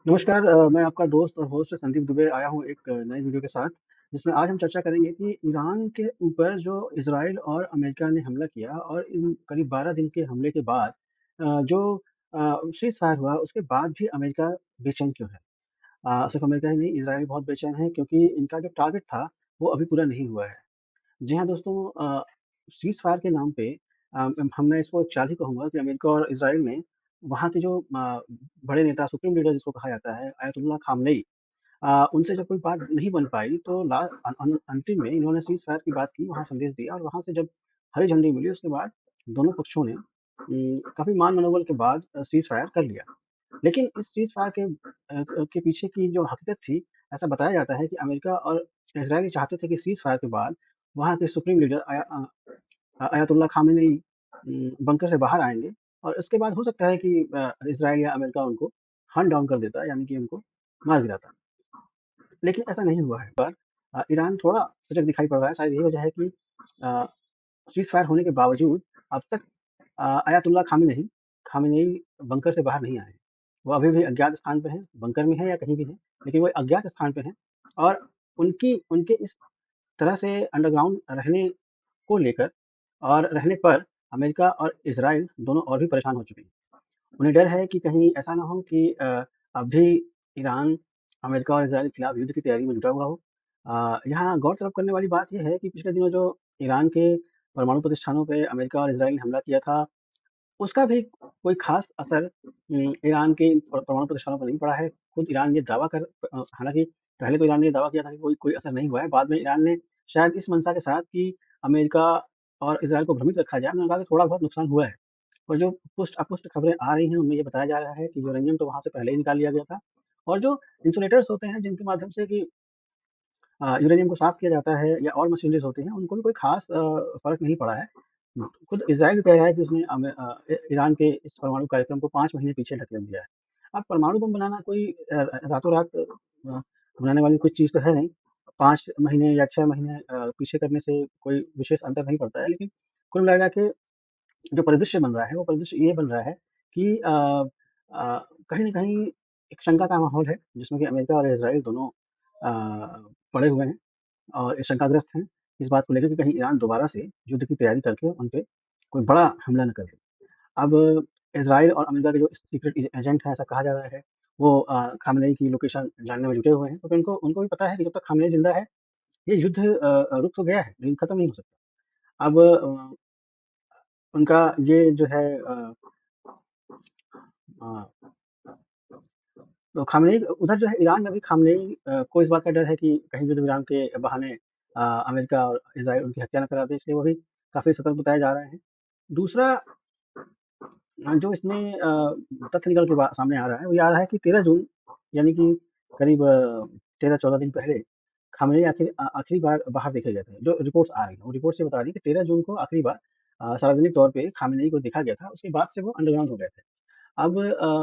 नमस्कार मैं आपका दोस्त और होस्ट संदीप दुबे आया हूँ एक नई वीडियो के साथ, जिसमें आज हम चर्चा करेंगे कि ईरान के ऊपर जो इज़राइल और अमेरिका ने हमला किया और इन करीब 12 दिन के हमले के बाद जो सीज़ फायर हुआ, उसके बाद भी अमेरिका बेचैन क्यों है? सिर्फ अमेरिका ही नहीं, इज़राइल भी बहुत बेचैन है क्योंकि इनका जो टारगेट था, वो अभी पूरा नहीं हुआ है। जी हाँ, दोस्तों सीज़ फायर के नाम पे मैं इसको चाल ही कहूँगा कि अमेरिका और इज़राइल ने वहाँ के जो बड़े नेता सुप्रीम लीडर जिसको कहा जाता है, अयतुल्ला खामनेई उनसे जब कोई बात नहीं बन पाई तो अंतिम में इन्होंने सीज़ फायर की बात की, वहाँ संदेश दिया और वहाँ से जब हरी झंडी मिली उसके बाद दोनों पक्षों ने काफ़ी मान मनौवल के बाद सीज़ फायर कर लिया। लेकिन इस सीज़ फायर के पीछे की जो हकीकत थी, ऐसा बताया जाता है कि अमेरिका और इज़राइल ये चाहते थे कि सीज़ फायर के बाद वहाँ के supreme leader Ayatollah Khamenei bunker से बाहर आएँगे और उसके बाद हो सकता है कि इज़राइल या अमेरिका उनको हंट डाउन कर देता, यानी कि उनको मार गिराता। लेकिन ऐसा नहीं हुआ है। पर ईरान थोड़ा सजग दिखाई पड़ रहा है, शायद यही वजह है कि अ, सीज़ फायर होने के बावजूद अब तक अयातुल्लाह खामेनेई बंकर से बाहर नहीं आए हैं। वो अभी भी अज्ञात स्थान पे हैं, बंकर में हैं या कहीं भी हैं, लेकिन वो अज्ञात स्थान पे हैं और उनकी उनके इस तरह से अंडरग्राउंड रहने को लेकर और रहने पर अमेरिका और इज़राइल दोनों और भी परेशान हो चुके हैं। उन्हें डर है कि कहीं ऐसा ना हो कि अभी ईरान अमेरिका और इज़राइल के खिलाफ युद्ध की तैयारी में जुटा हुआ हो। यहाँ गौर-तलब करने वाली बात ये है कि पिछले दिनों जो ईरान के परमाणु प्रतिष्ठानों पे अमेरिका और इज़राइल ने हमला किया था, उसका भी कोई ख़ास असर ईरान के इन परमाणु प्रतिष्ठानों पर नहीं पड़ा है। खुद ईरान ये दावा हालाँकि पहले तो ईरान ने ये दावा किया था कि कोई कोई असर नहीं हुआ है। बाद में ईरान ने शायद इस मंशा के साथ कि अमेरिका और इज़राइल को भ्रमित रखा जाए, उन्होंने कहा कि थोड़ा बहुत नुकसान हुआ है। और जो पुष्ट-अपुष्ट खबरें आ रही हैं, उनमें ये बताया जा रहा है कि यूरेनियम तो वहाँ से पहले ही निकाल लिया गया था और जो इंसुलेटर्स होते हैं, जिनके माध्यम से कि यूरेनियम को साफ़ किया जाता है या और मशीनरीज़ होती हैं, उनको भी कोई ख़ास फ़र्क नहीं पड़ा है। खुद इज़राइल भी कह रहा है कि उसने ईरान के इस परमाणु कार्यक्रम को 5 महीने पीछे ढकेल दिया है। अब परमाणु बम बनाना कोई रातों-रात बनाने वाली कोई चीज़ तो है नहीं। 5 महीने या 6 महीने पीछे करने से कोई विशेष अंतर नहीं पड़ता है, लेकिन कुल मिला के जो परिदृश्य बन रहा है, वो परिदृश्य ये बन रहा है कि कहीं न कहीं एक शंका का माहौल है, जिसमें कि अमेरिका और इज़राइल दोनों पड़े हुए हैं और शंकाग्रस्त हैं, इस बात को लेकर कि कहीं ईरान दोबारा से युद्ध की तैयारी करके उन पे कोई बड़ा हमला ना कर दे। अब इज़राइल और अमेरिका के जो सीक्रेट एजेंट हैं, ऐसा कहा जा रहा है, वो खामेनेई की लोकेशन जानने में जुटे हुए हैं, क्योंकि उनको उनको भी पता है कि जब तक खामेनेई ज़िंदा है, ये युद्ध रुक तो गया है, लेकिन खत्म नहीं हो सकता। अब उनका ये जो है अ तो खामनेई उधर जो है ईरान में भी खामनेई को इस बात का डर है कि कहीं युद्ध विराम के बहाने अमेरिका और इज़राइल उनकी हत्या ना करा दें, इसलिए वो भी काफ़ी सतर्क बताए जा रहे हैं। दूसरा जो इसमें तथ्य निकल के सामने आ रहा है, वो ये आ रहा है कि 13 जून यानी कि करीब 13-14 दिन पहले खामनेई आखिरी बार बाहर देखे गए थे। जो रिपोर्ट्स आ रही हैं, वो रिपोर्ट्स ये बता रही है कि 13 जून को आखिरी बार सार्वजनिक तौर पे खामनेई को देखा गया था, उसके बाद से वो अंडरग्राउंड हो गए थे। अब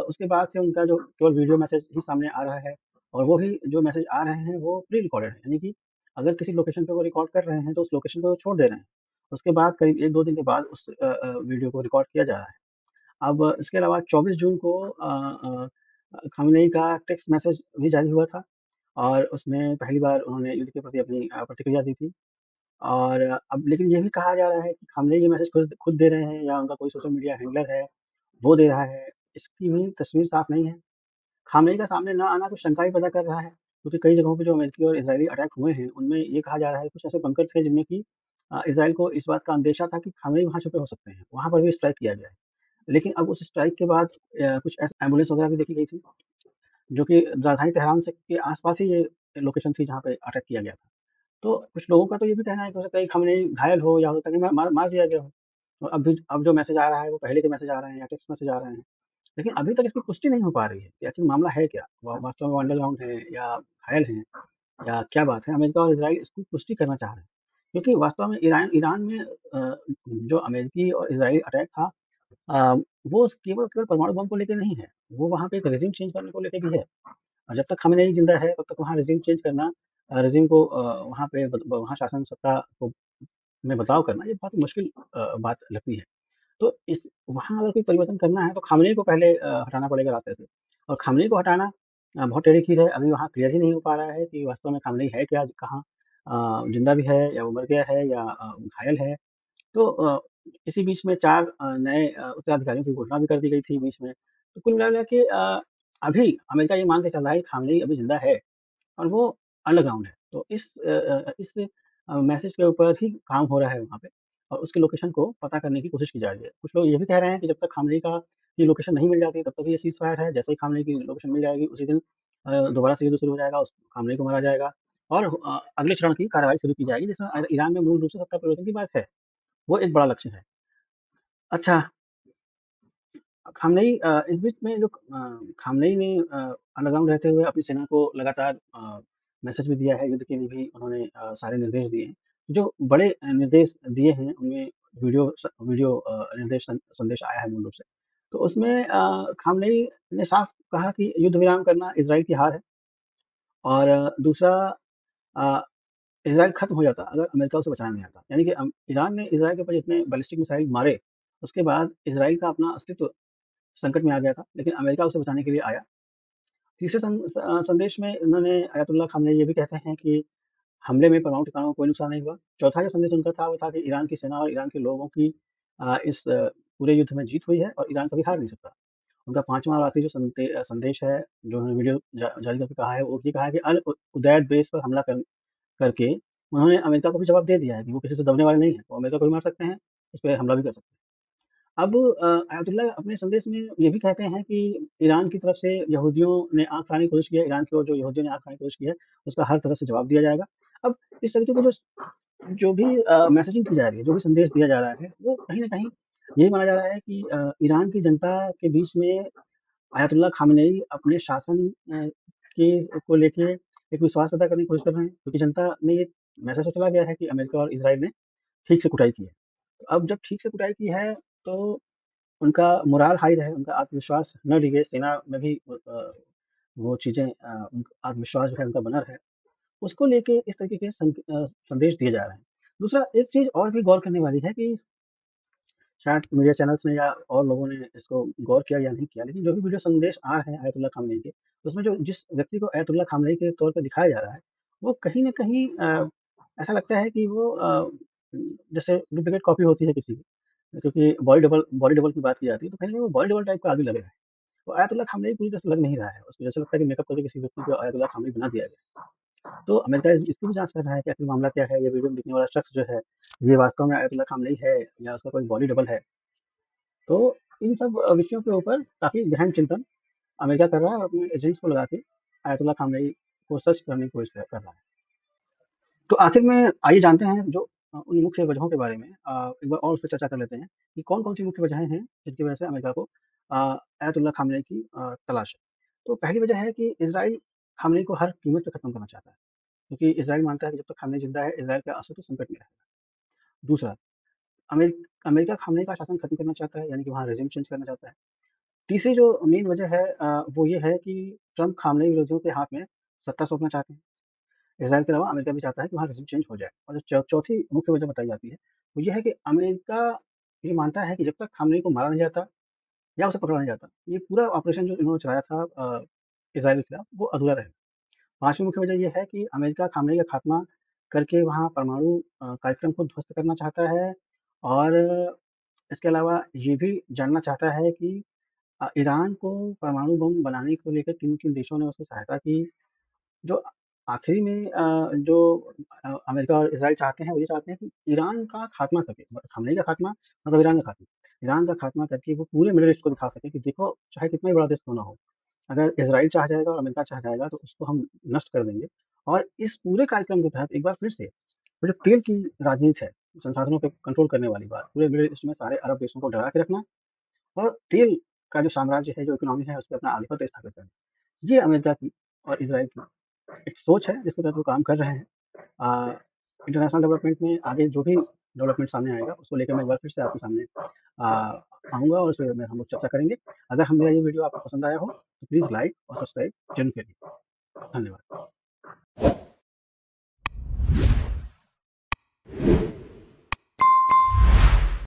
उसके बाद से उनका जो केवल वीडियो मैसेज ही सामने आ रहा है और वो भी जो मैसेज आ रहे हैं वो प्री रिकॉर्डेड है, यानी कि अगर किसी लोकेशन पे वो रिकॉर्ड कर रहे हैं तो उस लोकेशन पे वो छोड़ दे रहे हैं। उसके बाद करीब 1-2 दिन के बाद उस वीडियो को रिकॉर्ड किया जा रहा है। अब इसके अलावा 24 जून को खामेनेई का टेक्स्ट मैसेज भी जारी हुआ था और उसमें पहली बार उन्होंने युद्ध के प्रति अपनी प्रतिक्रिया दी थी और अब लेकिन ये भी कहा जा रहा है कि खामेनेई ये मैसेज खुद खुद दे रहे हैं या उनका कोई सोशल मीडिया हैंडलर है, वो दे रहा है, इसकी भी तस्वीर साफ नहीं है। खामेनेई का सामने न आना तो शंका भी पैदा कर रहा है, क्योंकि कई जगहों पे जो अमेरिकी और इज़राइली अटैक हुए हैं, उनमें ये कहा जा रहा है कुछ ऐसे बंकर थे जिनमें कि इज़राइल को इस बात का अंदेशा था कि खामेनेई वहाँ छुपे हो सकते हैं, वहाँ पर भी स्ट्राइक किया गया है। लेकिन अब उस स्ट्राइक के बाद कुछ ऐसे एम्बुलेंस वगैरह भी देखी गई थी, जो कि राजधानी तेहरान से के आस-पास ही ये लोकेशन थी जहाँ पे अटैक किया गया था। तो कुछ लोगों का तो ये भी कहना है कि हो सकता है कि खामेनेई घायल हो या हो सकता है कि मार मार दिया गया हो। तो अब जो मैसेज आ रहा है वो पहले के मैसेज आ रहे हैं या टेक्स्ट मैसेज आ रहे हैं। लेकिन अभी तक इसकी पुष्टि नहीं हो पा रही है कि आखिर मामला है क्या? वास्तव में वो अंडरग्राउंड है या घायल हैं या क्या बात है? अमेरिका और इज़राइल इसकी पुष्टि करना चाह रहे हैं। क्योंकि वास्तव में ईरान ईरान में जो अमेरिकी और इज़राइली अटैक था अ, वो केवल केवल परमाणु बम को लेके नहीं है, वो वहाँ पे एक रेज़िम चेंज करने को लेके भी है। और जब तक खामेनेई ज़िंदा है, तब तक वहाँ रेज़िम चेंज करना रेज़िम को वहाँ पे वहाँ शासन सत्ता को में बदलाव करना ये बहुत मुश्किल बात लगती है। तो इस वहाँ अगर कोई परिवर्तन करना है तो खामनेई को पहले हटाना पड़ेगा रास्ते से और खामनेई को हटाना बहुत टेढ़ी खीर है। अभी वहाँ क्लियर ही नहीं हो पा रहा है कि वास्तव में खामनेई है क्या, कहाँ जिंदा भी है या वो मर गया है या घायल है। तो इसी बीच में 4 नए उत्तराधिकारियों की घोषणा भी कर दी गई थी बीच में। तो कुल मिला-मिला के अभी अमेरिका ये मान के चल रहा है कि खामनेई अभी ज़िंदा है और वो अंडरग्राउंड है। तो इस मैसेज के ऊपर ही काम हो रहा है वहाँ पे और उसकी लोकेशन को पता करने की कोशिश की जा रही है। कुछ लोग ये भी कह रहे हैं कि जब तक खामनेई का की लोकेशन नहीं मिल जाती तब तक ये सीज़फायर है। जैसे ही खामनेई की लोकेशन मिल जाएगी उसी दिन दोबारा से युद्ध शुरू हो जाएगा, उस खामनेई को मारा जाएगा और अगले चरण की कार्रवाई शुरू की जाएगी जिसमें ईरान में मूल रूप से सत्ता परिवर्तन की बात है। वो एक बड़ा लक्ष्य है। अच्छा, खामनेई इस बीच में जो खामनेई ने अंडरग्राउंड रहते हुए अपनी सेना को लगातार मैसेज भी दिया है, युद्ध के लिए भी उन्होंने सारे निर्देश दिए हैं। जो बड़े निर्देश दिए हैं उनमें वीडियो निर्देश संदेश आया है मूल रूप से। तो उसमें खामनेई ने साफ कहा कि युद्ध विराम करना इज़राइल की हार है और दूसरा अ, इज़राइल खत्म हो जाता अगर अमेरिका उसे बचाने नहीं आता। यानी कि ईरान ने इज़राइल के ऊपर जितने बैलिस्टिक मिसाइल मारे, उसके बाद इज़राइल का अपना अस्तित्व संकट में आ गया था, लेकिन अमेरिका उसे बचाने के लिए आया। तीसरे संदेश में उन्होंने अयातुल्लाह खामनेई ये भी कहते हैं कि हमले में परमाणु ठिकानों को कोई नुकसान नहीं हुआ। चौथा जो संदेश उनका था, वो था कि ईरान की सेना और ईरान के लोगों की इस पूरे युद्ध में जीत हुई है और ईरान कभी हार नहीं सकता। उनका 5वां और आखिरी जो संदेश है, जो उन्होंने वीडियो जारी करके कहा है, वो ये कहा है कि अल उदैद बेस पर हमला करके उन्होंने अमेरिका को भी जवाब दे दिया है कि वो किसी से दबने वाले नहीं हैं। वो अमेरिका को भी मार सकते हैं, इस पे हमला भी कर सकते हैं। अब अयातुल्ला अपने संदेश में ये भी कहते हैं कि ईरान की तरफ से यहूदियों ने आँख उठाने की कोशिश की है, ईरान की ओर जो यहूदियों ने आँख उठाने की कोशिश की है, उसका हर तरह से जवाब दिया जाएगा। अब इस तरीके की जो भी मैसेजिंग की जा रही है, जो भी संदेश दिया जा रहा है, वो कहीं न कहीं यही माना जा रहा है कि ईरान की जनता के बीच में अयातुल्ला खामेनेई अपने शासन के को लेके एक विश्वास पैदा करने की कोशिश कर रहे हैं, क्योंकि जनता में ये मैसेज तो चला गया है कि अमेरिका और इज़राइल ने ठीक से कुटाई की है। तो अब जब ठीक से कुटाई की है, तो उनका मोराल हाई रहे, उनका आत्मविश्वास न डिगे, सेना में भी वो चीज़ें उनका आत्मविश्वास जो है उनका बना रहे, उसको लेके इस तरीके के संदेश दिए जा रहे हैं। दूसरा एक चीज़ और भी गौर करने वाली है कि शायद मीडिया चैनल्स ने या और लोगों ने इसको गौर किया या नहीं किया, लेकिन जो भी वीडियो संदेश आ रहे हैं अयतुल्ला खामेनी के, उसमें जो जिस व्यक्ति को अयतुल्ला खामेनी के तौर पे दिखाया जा रहा है, वो कहीं न कहीं ऐसा लगता है कि वो जैसे डुप्लीकेट कॉपी होती है किसी की, क्योंकि बॉडी डबल की बात की जाती है, तो कहीं न कहीं वो बॉडी डबल टाइप का आदमी लग रहा है। तो अयतुल्ला खामेनी पूरी तरह से लग नहीं रहा है, उसको जैसे लगता है कि मेकअप करके किसी व्यक्ति को अयतुल्ला खामेनी बना दिया गया। तो अमेरिका इसकी भी जाँच कर रहा है कि आखिर मामला क्या है, ये वीडियो में दिखने वाला शख्स जो है, ये वास्तव में अयतुल्ला खामेनी है या उसका कोई बॉडी डबल है। तो इन सब विषयों के ऊपर काफ़ी गहन चिंतन अमेरिका कर रहा है और अपने एजेंट्स को लगा के अयतुल्ला खामेनी को सर्च करने की कोशिश कर रहा है। तो आखिर में आइए जानते हैं जो उन मुख्य वजहों के बारे में एक बार और उस पे चर्चा कर लेते हैं कि कौन-कौन सी मुख्य वजहें हैं जिनकी वजह से अमेरिका को अयतुल्ला खामेनी की तलाश है। तो पहली वजह है कि इज़राइल खामेनी को हर कीमत पे खत्म करना चाहता है, क्योंकि इज़राइल मानता है कि जब तक खामेनी ज़िंदा है, इज़राइल का अस्तित्व संकट में है। दूसरा, अमेरिका खामेनी का शासन खत्म करना चाहता है, यानी कि वहाँ रेज़िम चेंज करना चाहता है। तीसरी जो मेन वजह है वो ये है कि ट्रम्प खामनेई विरोधियों के हाथ में सत्ता सौंपना चाहते हैं। इज़राइल के अलावा अमेरिका भी चाहता है कि वहाँ रेज़िम चेंज हो जाए। और जो चौथी मुख्य वजह बताई जाती है, वो ये है कि अमेरिका ये मानता है कि जब तक खामनेई को मारा नहीं जाता या उसे पकड़ा नहीं जाता, ये पूरा ऑपरेशन जो इन्होंने चलाया था इज़राइल के खिलाफ, वो अधूरा रहेगा। पाँचवीं मुख्य वजह ये है कि अमेरिका खामनेई का खात्मा करके वहाँ परमाणु कार्यक्रम को ध्वस्त करना चाहता है और इसके अलावा ये भी जानना चाहता है कि ईरान को परमाणु बम बनाने को लेकर किन-किन देशों ने उसकी सहायता की। जो आखिरी में जो अमेरिका और इज़राइल चाहते हैं, वो ये चाहते हैं कि ईरान का खात्मा करके खामनेई का खात्मा मतलब ईरान का खात्मा। ईरान का खात्मा करके वो पूरे मिडल ईस्ट को दिखा सकें कि देखो, चाहे कितना ही बड़ा देश क्यों ना हो, अगर इज़राइल चाह जाएगा और अमेरिका चाह जाएगा, तो उसको हम नष्ट कर देंगे। और इस पूरे कार्यक्रम के तहत एक बार फिर से वो जो तेल की राजनीति है, संसाधनों पे कंट्रोल करने वाली बात, पूरे मिडल ईस्ट में सारे अरब देशों को डरा के रखना और तेल का जो साम्राज्य है, जो इकोनॉमी है, उसपे अपना आधिपत्य स्थापित करना। ये अमेरिका की और इज़राइल की एक सोच है, जिसके तहत वो काम कर रहे हैं। इंटरनेशनल डेवलपमेंट में आगे जो भी डेवलपमेंट सामने आएगा, उसको लेकर मैं एक बार फिर से आपके सामने आऊँगा और उसपे हम लोग चर्चा करेंगे। अगर हम मेरा ये वीडियो आपको पसंद आया हो, तो प्लीज़ लाइक और सब्सक्राइब ज़रूर करिए। धन्यवाद।